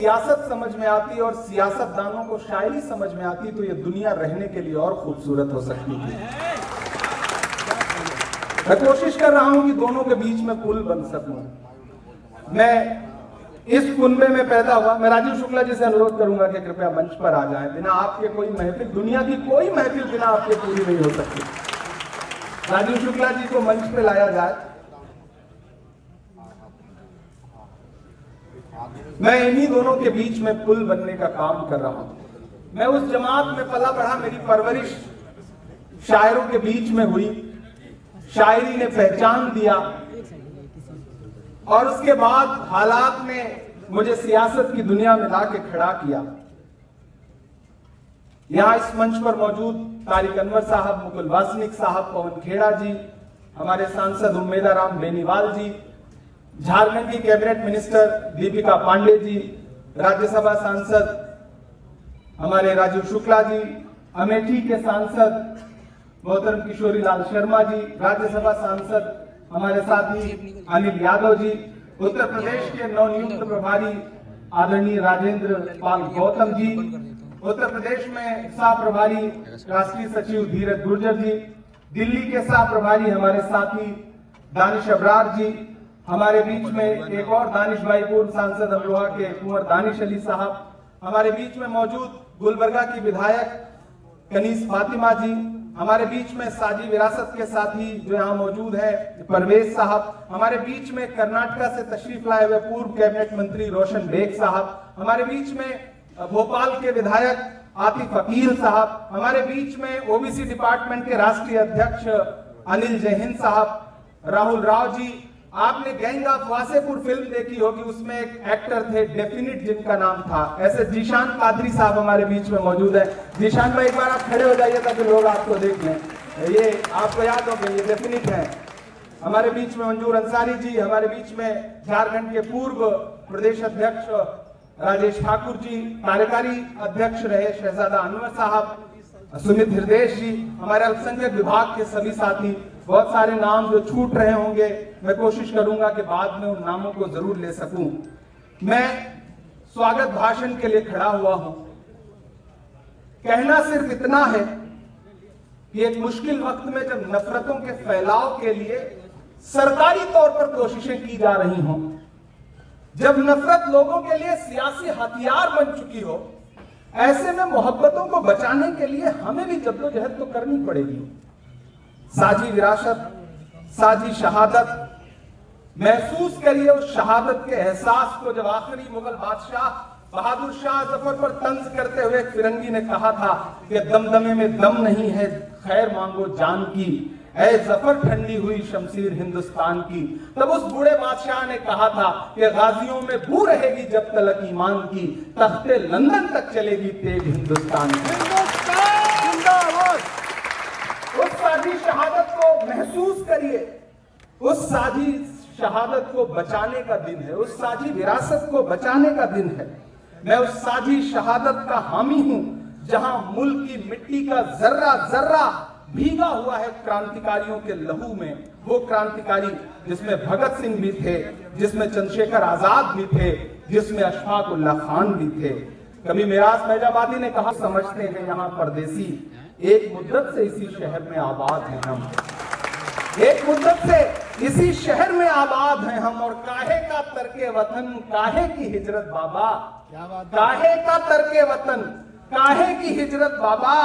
सियासत समझ में आती और सियासतदानों को शायरी समझ में आती तो ये दुनिया रहने के लिए और खूबसूरत हो सकती थी। मैं कोशिश कर रहा हूं कि दोनों के बीच में पुल बन सकूं। मैं इस कुनबे में पैदा हुआ। मैं राजीव शुक्ला जी से अनुरोध करूंगा कि कृपया मंच पर आ जाएं। बिना आपके कोई महफिल, दुनिया की कोई महफिल बिना आपके पूरी नहीं हो सकती। राजीव शुक्ला जी को मंच पे लाया जाए। मैं इन्हीं दोनों के बीच में पुल बनने का काम कर रहा हूं। मैं उस जमात में पला बढ़ा, मेरी परवरिश शायरों के बीच में हुई। शायरी ने पहचान दिया और उसके बाद हालात ने मुझे सियासत की दुनिया में लाके खड़ा किया। यहां इस मंच पर मौजूद तारिक अनवर साहब, मुकुल वासनिक साहब, पवन खेड़ा जी, हमारे सांसद उम्मेदाराम बेनीवाल जी, झारखंड की कैबिनेट मिनिस्टर दीपिका पांडे जी, राज्यसभा सांसद हमारे राजीव शुक्ला जी, अमेठी के सांसद मोहतरम किशोरी लाल शर्मा जी, राज्यसभा सांसद हमारे साथी अनिल यादव जी, उत्तर प्रदेश के नवनियुक्त प्रभारी आदरणीय राजेंद्र पाल गौतम जी, उत्तर प्रदेश में सह प्रभारी राष्ट्रीय सचिव धीरज गुर्जर जी, दिल्ली के सह प्रभारी हमारे साथी दानिश अबरार जी, हमारे बीच में एक और दानिश भाई पूर्व सांसद अमरोहा के कुंवर दानिश अली साहब, हमारे बीच में मौजूद गुलबर्गा की विधायक कनीस फातिमा जी, हमारे बीच में साझी विरासत के साथी जो यहाँ मौजूद है परवेज साहब, हमारे बीच में कर्नाटक से तशरीफ लाए हुए पूर्व कैबिनेट मंत्री रोशन बेग साहब, हमारे बीच में भोपाल के विधायक आतिफ अकील साहब, हमारे बीच में ओबीसी डिपार्टमेंट के राष्ट्रीय अध्यक्ष अनिल जैन साहब, राहुल राव जी। आपने गैंग ऑफ वासेपुर फिल्म देखी होगी, उसमें एक एक्टर थे डेफिनिट जिनका नाम था, ऐसे जीशान कादरी साहब हमारे बीच में मौजूद है। जीशान भाई एक बार आप खड़े हो जाइए ताकि लोग आपको देख लें। ये आपको याद होगा, ये डेफिनिट है। हमारे बीच में मंजूर अंसारी जी, हमारे बीच में झारखंड के पूर्व प्रदेश अध्यक्ष राजेश ठाकुर जी, कार्यकारी अध्यक्ष रहे शहजादा अनवर साहब, सुमित हृदय जी, हमारे अल्पसंख्यक विभाग के सभी साथी। बहुत सारे नाम जो छूट रहे होंगे, मैं कोशिश करूंगा कि बाद में उन नामों को जरूर ले सकूं। मैं स्वागत भाषण के लिए खड़ा हुआ हूं। कहना सिर्फ इतना है कि एक मुश्किल वक्त में जब नफरतों के फैलाव के लिए सरकारी तौर पर कोशिशें की जा रही हों, जब नफरत लोगों के लिए सियासी हथियार बन चुकी हो, ऐसे में मोहब्बतों को बचाने के लिए हमें भी जद्दोजहद तो करनी पड़ेगी। साझी विरासत, साझी शहादत, महसूस करिए उस शहादत के एहसास को जब आखिरी मुगल बादशाह बहादुर शाह जफर पर तंज करते हुए एक फिरंगी ने कहा था कि दमदमे में दम नहीं है, खैर मांगो जान की, ऐ जफर ठंडी हुई शमशीर हिंदुस्तान की। तब उस बूढ़े बादशाह ने कहा था कि गाजियों में बू रहेगी जब तलक ईमान की, तख्ते लंदन तक चलेगी तेज हिंदुस्तान की। उस साझी शहादत को महसूस करिए। उस साझी शहादत को बचाने का दिन है, उस साझी विरासत को बचाने का दिन है। मैं उस साझी शहादत का हामी हूं जहां मुल्क की मिट्टी का जर्रा जर्रा भीगा हुआ है क्रांतिकारियों के लहू में। वो क्रांतिकारी जिसमें भगत सिंह भी थे, जिसमें चंद्रशेखर आजाद भी थे, जिसमें अशफाक उल्लाह खान भी थे। कभी मिराज फैजाबादी ने कहा, समझते हैं यहाँ परदेसी, एक मुद्दत से इसी शहर में आबाद हैं हम, एक मुद्दत से इसी शहर में आबाद हैं हम। और काहे का तरके वतन, काहे की हिजरत बाबा, काहे का तरके वतन, काहे की हिजरत बाबा,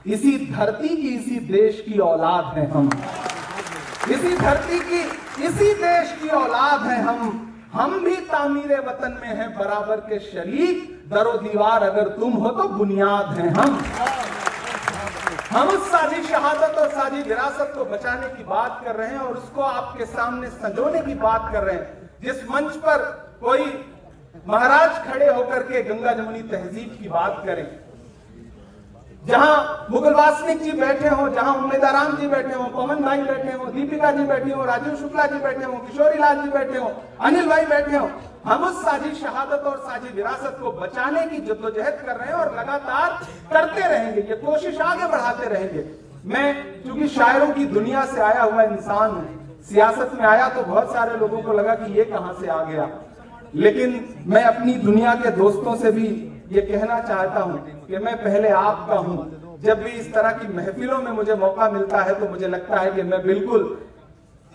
इसी धरती की, इसी देश की औलाद हैं हम, इसी धरती की, इसी देश की औलाद हैं हम भी तामीरे वतन में हैं बराबर के शरीक, दरो दीवार अगर तुम हो तो बुनियाद हैं हम उस साझी शहादत और साझी विरासत को बचाने की बात कर रहे हैं और उसको आपके सामने संजोने की बात कर रहे हैं। जिस मंच पर कोई महाराज खड़े होकर के गंगा जमुनी तहजीब की बात करें, जहां मुकुल वासनिक जी बैठे हो, जहां उम्मेदाराम जी बैठे हो, पवन भाई बैठे हो, दीपिका जी बैठी हो, राजीव शुक्ला जी बैठे हो, किशोरी लाल जी बैठे हो, अनिल भाई बैठे हो, हम उस साझी शहादत और साझी विरासत को बचाने की जद्दोजहद कर रहे हैं और लगातार करते रहेंगे, ये कोशिश आगे बढ़ाते रहेंगे। मैं चूंकि शायरों की दुनिया से आया हुआ इंसान हूं, सियासत में आया तो बहुत सारे लोगों को लगा कि ये कहां से आ गया, लेकिन मैं अपनी दुनिया के दोस्तों से भी ये कहना चाहता हूं कि मैं पहले आपका हूं। जब भी इस तरह की महफिलों में मुझे मौका मिलता है तो मुझे लगता है कि मैं बिल्कुल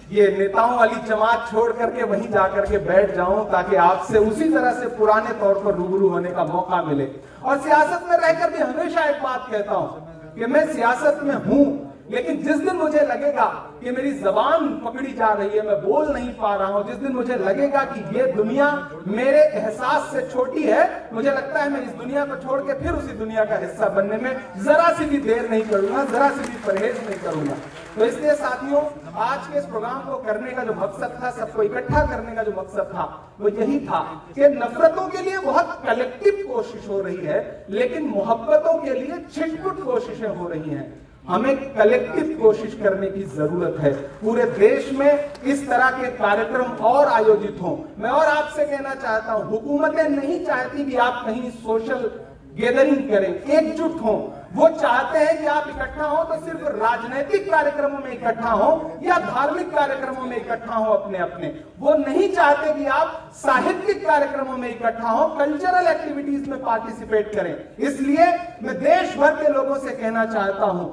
ये नेताओं वाली जमात छोड़ करके वहीं जाकर के बैठ जाऊं, ताकि आपसे उसी तरह से पुराने तौर पर रूबरू होने का मौका मिले। और सियासत में रहकर भी हमेशा एक बात कहता हूं कि मैं सियासत में हूं, लेकिन जिस दिन मुझे लगेगा कि मेरी जबान पकड़ी जा रही है, मैं बोल नहीं पा रहा हूं, जिस दिन मुझे लगेगा कि ये दुनिया मेरे एहसास से छोटी है, मुझे लगता है मैं इस दुनिया को छोड़ के फिर उसी दुनिया का हिस्सा बनने में जरा सी भी देर नहीं करूंगा, जरा सी भी परहेज नहीं करूंगा। तो इसलिए साथियों, आज के इस प्रोग्राम को करने का जो मकसद था, सबको इकट्ठा करने का जो मकसद था, वो यही था कि नफरतों के लिए बहुत कलेक्टिव कोशिश हो रही है, लेकिन मोहब्बतों के लिए छिटपुट कोशिशें हो रही हैं। हमें कलेक्टिव कोशिश करने की जरूरत है। पूरे देश में इस तरह के कार्यक्रम और आयोजित हों। मैं और आपसे कहना चाहता हूं, हुकूमतें नहीं चाहती कि आप कहीं सोशल गैदरिंग करें, एकजुट हों। वो चाहते हैं कि आप इकट्ठा हो तो सिर्फ राजनीतिक कार्यक्रमों में इकट्ठा हो या धार्मिक कार्यक्रमों में इकट्ठा हो अपने अपने। वो नहीं चाहते कि आप साहित्यिक कार्यक्रमों में इकट्ठा हो, कल्चरल एक्टिविटीज में पार्टिसिपेट करें। इसलिए मैं देश भर के लोगों से कहना चाहता हूं,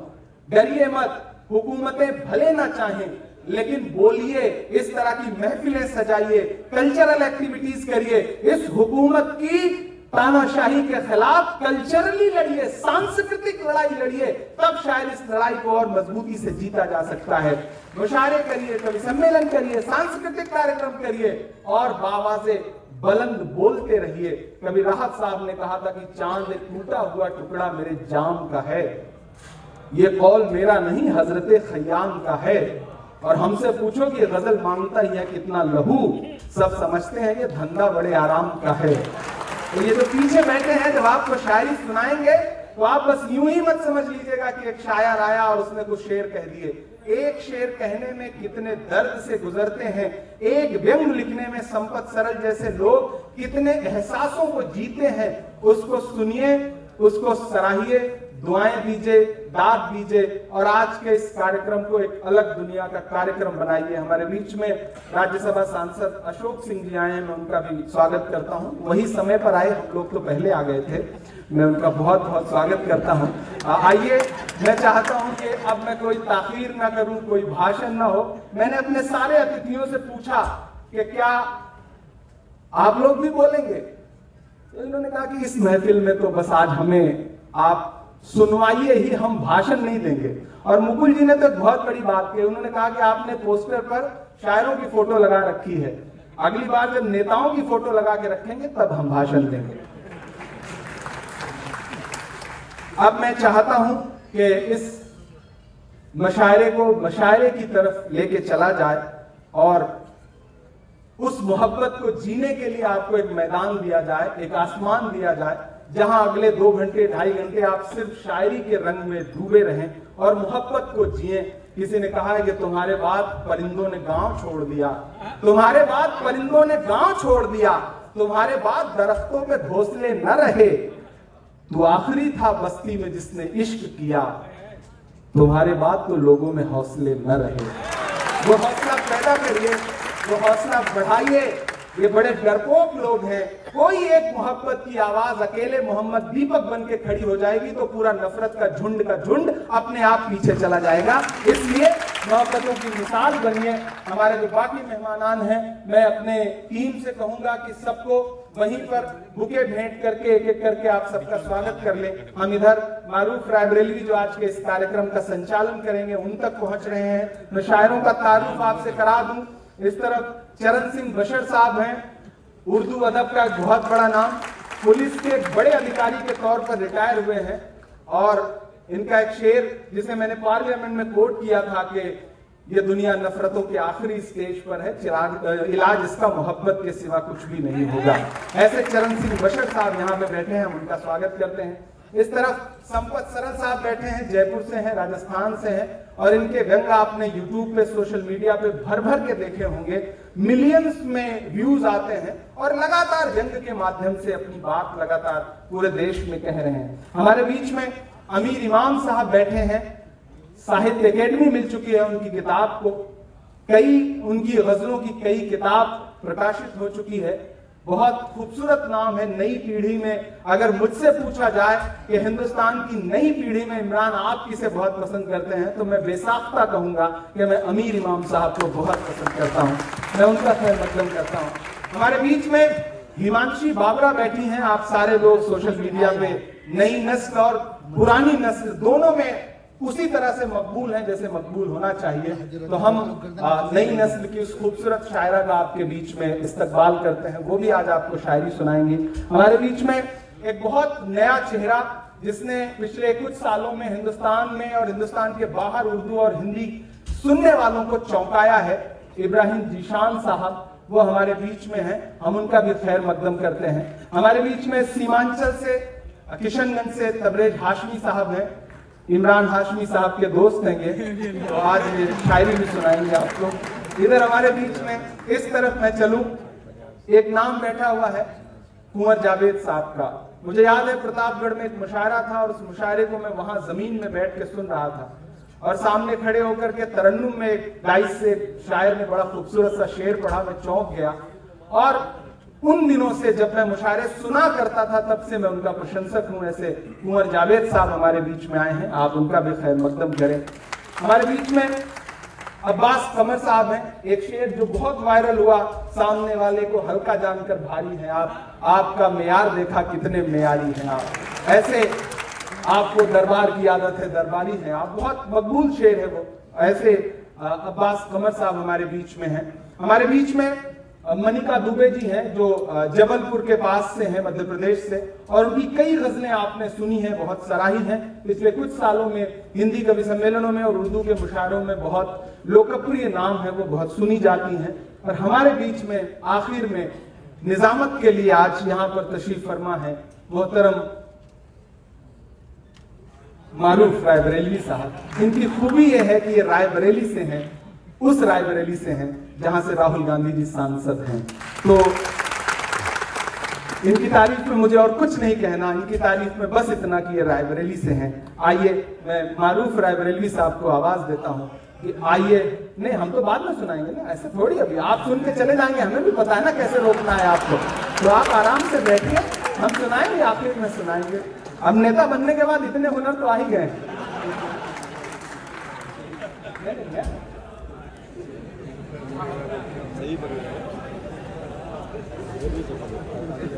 डरिए मत, हुकूमतें भले ना चाहें, लेकिन बोलिए, इस तरह की महफिलें सजाइए, कल्चरल एक्टिविटीज करिए, इस हुकूमत की तानाशाही के खिलाफ कल्चरली लड़िए, सांस्कृतिक लड़ाई लड़िए, तब शायद इस लड़ाई को और मजबूती से जीता जा सकता है। मुशायरे करिए, कवि सम्मेलन करिए, सांस्कृतिक कार्यक्रम करिए और बावाज़े बुलंद बोलते रहिए। कभी राहत साहब ने कहा था कि चांद एक टूटा हुआ टुकड़ा मेरे जाम का है, ये कौल मेरा नहीं हजरत खयाम का है। और हमसे पूछो कि गजल मांगता ही है कितना लहू, सब समझते हैं ये धंधा बड़े आराम का है। तो ये जो पीछे बैठे हैं, जब आपको शायरी सुनाएंगे तो आप बस यूं ही मत समझ लीजिएगा कि एक शायर आया और उसने कुछ शेर कह दिए। एक शेर कहने में कितने दर्द से गुजरते हैं, एक व्यंग लिखने में संपत सरल जैसे लोग कितने एहसासों को जीते हैं। उसको सुनिए, उसको सराहिए, दुआएं दीजिए, दाद दीजिए और आज के इस कार्यक्रम को एक अलग दुनिया का कार्यक्रम बनाइए। हमारे बीच में राज्यसभा सांसद अशोक सिंह जी आए हैं, मैं उनका भी स्वागत करता हूं। वही समय पर आए, हम लोग तो पहले आ गए थे। मैं उनका बहुत बहुत स्वागत करता हूं। आइए, मैं चाहता हूं कि अब मैं कोई ताखीर ना करूं, कोई भाषण ना हो। मैंने अपने सारे अतिथियों से पूछा कि क्या आप लोग भी बोलेंगे, तो इन्होंने कहा कि इस महफिल में तो बस आज हमें आप सुनवाइए ही, हम भाषण नहीं देंगे। और मुकुल जी ने तो बहुत बड़ी बात की, उन्होंने कहा कि आपने पोस्टर पर शायरों की फोटो लगा रखी है, अगली बार जब नेताओं की फोटो लगा के रखेंगे तब हम भाषण देंगे। अब मैं चाहता हूं कि इस मशायरे को मशायरे की तरफ लेके चला जाए और उस मोहब्बत को जीने के लिए आपको एक मैदान दिया जाए, एक आसमान दिया जाए, जहां अगले 2 घंटे 2.5 घंटे आप सिर्फ शायरी के रंग में डूबे रहें और मोहब्बत को जिए। किसी ने कहा है कि तुम्हारे बाद परिंदों ने गांव छोड़ दिया, तुम्हारे बाद परिंदों ने गांव छोड़ दिया, तुम्हारे बाद दरख्तों पे घोंसले न रहे, तू आखिरी था बस्ती में जिसने इश्क किया, तुम्हारे बाद तो लोगों में हौसले न रहे। वो हौसला पैदा करिए, वो हौसला बढ़ाइए। ये बड़े डरपोक लोग हैं, कोई एक मोहब्बत की आवाज अकेले मोहम्मद दीपक बन के खड़ी हो जाएगी तो पूरा नफरत का झुंड अपने आप पीछे चला जाएगा। इसलिए मोहब्बतों की मिसाल बनिए। हमारे जो बाकी मेहमानान हैं, मैं अपने टीम से कहूंगा कि सबको वहीं पर बुके भेंट करके एक एक करके आप सबका स्वागत कर लें। हम इधर मारूफ रायबरेली जो आज के इस कार्यक्रम का संचालन करेंगे उन तक पहुंच रहे हैं। मैं शायरों का तारुफ आपसे करा दूं। इस तरफ चरण सिंह बशर साहब हैं, उर्दू अदब का एक बहुत बड़ा नाम, पुलिस के एक बड़े अधिकारी के तौर पर रिटायर हुए हैं और इनका एक शेर जिसे मैंने पार्लियामेंट में कोट किया था कि ये दुनिया नफरतों के आखिरी स्टेज पर है, इलाज इसका मोहब्बत के सिवा कुछ भी नहीं होगा। ऐसे चरण सिंह बशर साहब यहाँ पे बैठे हैं, हम उनका स्वागत करते हैं। इस तरफ संपत सरल साहब बैठे हैं, जयपुर से हैं, राजस्थान से हैं और इनके व्यंग आपने यूट्यूब पे, सोशल मीडिया पे भर भर के देखे होंगे, मिलियंस में व्यूज आते हैं और लगातार व्यंग के माध्यम से अपनी बात लगातार पूरे देश में कह रहे हैं। हमारे बीच में अमीर इमाम साहब बैठे हैं, साहित्य अकेडमी मिल चुकी है उनकी किताब को, कई उनकी गजलों की कई किताब प्रकाशित हो चुकी है। बहुत खूबसूरत नाम है। नई पीढ़ी में अगर मुझसे पूछा जाए कि हिंदुस्तान की नई पीढ़ी में इमरान आप किसे बहुत पसंद करते हैं, तो मैं बेसाख्ता कहूंगा कि मैं अमीर इमाम साहब को बहुत पसंद करता हूं, मैं उनका खैर मकदम करता हूं। हमारे बीच में हिमांशी बाबरा बैठी हैं। आप सारे लोग सोशल मीडिया पे नई नस्ल और पुरानी नस्ल दोनों में उसी तरह से मकबूल हैं जैसे मकबूल होना चाहिए। तो हम नई नस्ल की उस खूबसूरत शायरा का आपके बीच में इस्तकबाल करते हैं, वो भी आज आपको शायरी सुनाएंगी। हमारे बीच में एक बहुत नया चेहरा जिसने पिछले कुछ सालों में हिंदुस्तान में और हिंदुस्तान के बाहर उर्दू और हिंदी सुनने वालों को चौंकाया है, इब्राहिम जीशान साहब, वो हमारे बीच में हैं। हम उनका भी खैर मकदम करते हैं। हमारे बीच में सीमांचल से, किशनगंज से तबरेज हाशमी साहब हैं। इमरान हाशमी साहब के दोस्त हैं ये, तो आज ये शायरी भी सुनाएंगे आपको। इधर हमारे बीच में, इस तरफ मैं चलूं, एक नाम बैठा हुआ है कुंवर जावेद साहब का। मुझे याद है प्रतापगढ़ में एक मुशायरा था और उस मुशायरे को मैं वहां जमीन में बैठ के सुन रहा था और सामने खड़े होकर के तरन्नुम में एक डाइस से शायर ने बड़ा खूबसूरत सा शेर पढ़ा, मैं चौंक गया। और उन दिनों से जब मैं मुशायरे सुना करता था तब से मैं उनका प्रशंसक हूं। ऐसे कुंवर जावेद साहब हमारे बीच में आए हैं, आप उनका भी खैर मकदम करें। हमारे बीच में अब्बास कमर साहब हैं। एक शेर जो बहुत वायरल हुआ, सामने वाले को हल्का जानकर भारी है आप, आपका मेयार देखा कितने मेयारी हैं आप। ऐसे आपको दरबार की आदत है, दरबारी हैं आप, बहुत मकबूल शेर है वो। ऐसे अब्बास कमर साहब हमारे बीच में हैं। हमारे बीच में मनिका दुबे जी हैं जो जबलपुर के पास से हैं, मध्य प्रदेश से, और उनकी कई गजलें आपने सुनी हैं, बहुत सराही हैं। पिछले कुछ सालों में हिंदी कवि सम्मेलनों में और उर्दू के मुशायरों में बहुत लोकप्रिय नाम है, वो बहुत सुनी जाती हैं। और हमारे बीच में आखिर में निजामत के लिए आज यहाँ पर तशरीफ फरमा है मोहतरम मारूफ रायबरेली साहब। इनकी खूबी यह है कि ये रायबरेली से हैं, उस रायबरेली से हैं जहां से राहुल गांधी जी सांसद हैं। तो इनकी तारीफ में मुझे और कुछ नहीं कहना, इनकी तारीफ में बस इतना कि ये रायबरेली से हैं। आइए मैं मारूफ रायबरेली साहब को आवाज देता हूं कि आइए। नहीं, हम तो बाद में सुनाएंगे ना, ऐसे थोड़ी अभी आप सुन के चले जाएंगे, हमें भी पता है ना कैसे रोकना है आपको। तो आप आराम से बैठिए, हम सुनाएंगे, आखिर में सुनाएंगे। अब नेता बनने के बाद इतने हुनर तो आ ही गए। सही